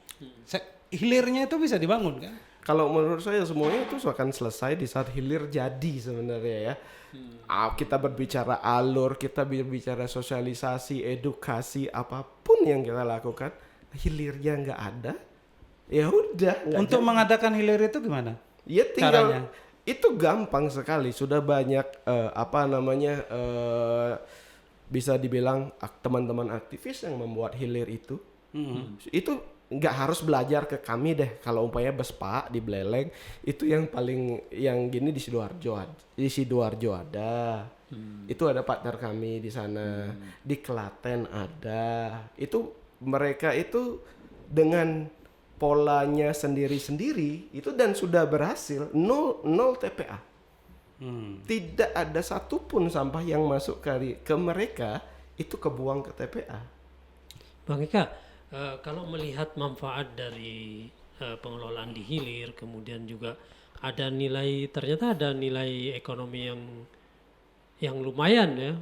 Hilirnya itu bisa dibangun kan? Kalau menurut saya semuanya itu akan selesai di saat hilir jadi sebenarnya ya. Kita berbicara alur, kita berbicara sosialisasi, edukasi, apapun yang kita lakukan, hilirnya nggak ada, ya udah. Untuk mengadakan hilir itu gimana? Ya tinggal caranya? Itu gampang sekali. Sudah banyak bisa dibilang teman-teman aktivis yang membuat hilir itu. Itu nggak harus belajar ke kami deh. Kalau umpamanya Bespa di Beleleng itu yang gini di Sidoarjo ada. Itu ada partner kami di sana. Di Klaten ada. Itu mereka itu dengan polanya sendiri-sendiri itu dan sudah berhasil nol TPA. Tidak ada satupun sampah yang masuk ke mereka itu kebuang ke TPA. Bang Eka, Kalau melihat manfaat dari pengelolaan di hilir, kemudian juga ternyata ada nilai ekonomi yang lumayan ya,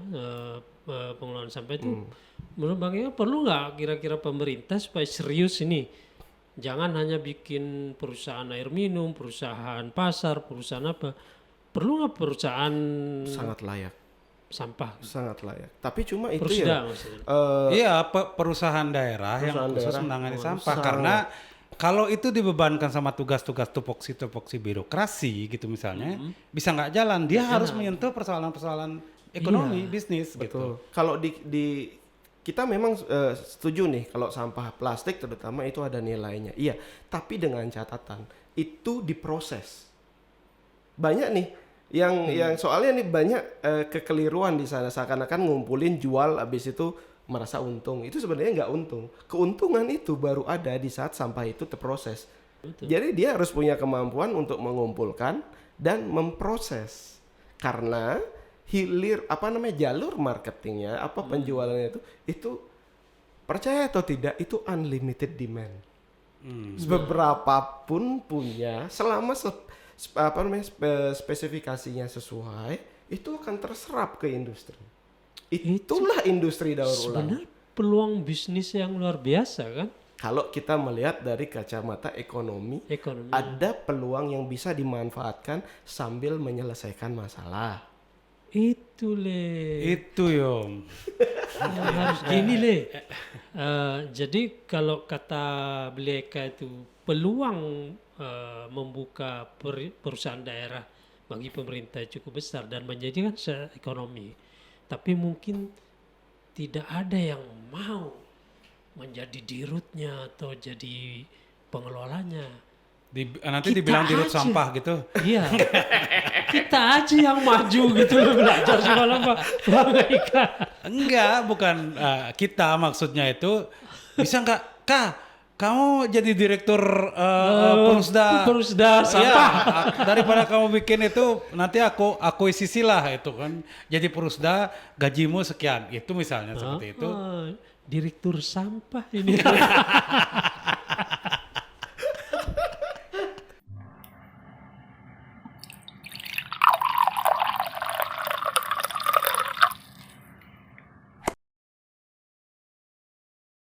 pengelolaan sampah itu. Menurut Bang Ega perlu nggak kira-kira pemerintah supaya serius ini? Jangan hanya bikin perusahaan air minum, perusahaan pasar, perusahaan apa. Perlu nggak perusahaan Sangat layak. sampah? Sangat layak. Tapi cuma itu Persida ya. maksudnya. Iya, perusahaan daerah yang Perusahaan khusus daerah. menangani sampah sangat. karena kalau itu dibebankan sama tugas-tugas tupoksi birokrasi gitu misalnya, bisa nggak jalan. Dia harus menyentuh persoalan-persoalan ekonomi, bisnis gitu. Betul. Kalau kita memang setuju nih kalau sampah plastik terutama itu ada nilainya. Iya, tapi dengan catatan itu diproses. Banyak nih yang soalnya nih banyak kekeliruan di sana, seakan-akan ngumpulin jual habis itu merasa untung. Itu sebenarnya nggak untung. Keuntungan itu baru ada di saat sampah itu terproses. Jadi dia harus punya kemampuan untuk mengumpulkan dan memproses. Karena jalur marketingnya penjualannya itu percaya atau tidak itu unlimited demand. Beberapa pun punya selama spesifikasinya sesuai itu akan terserap ke industri. Itulah industri daur ulang. Sebenarnya peluang bisnis yang luar biasa kan? Kalau kita melihat dari kacamata ekonomi, ada peluang yang bisa dimanfaatkan sambil menyelesaikan masalah. Itu Yom. harus gini jadi kalau kata Bleka itu peluang membuka perusahaan daerah bagi pemerintah cukup besar dan menjadikan ekonomi. Tapi mungkin tidak ada yang mau menjadi dirutnya atau jadi pengelolanya. Nanti dibilang dirut sampah gitu. Iya. Kita aja yang maju gitu belajar semalam Pak Eka. Enggak, bukan kita maksudnya itu bisa nggak kamu jadi direktur Perusda sampah. Ya, daripada kamu bikin itu nanti aku akuisisi lah itu kan. Jadi Perusda gajimu sekian. Itu misalnya seperti itu. Direktur sampah ini.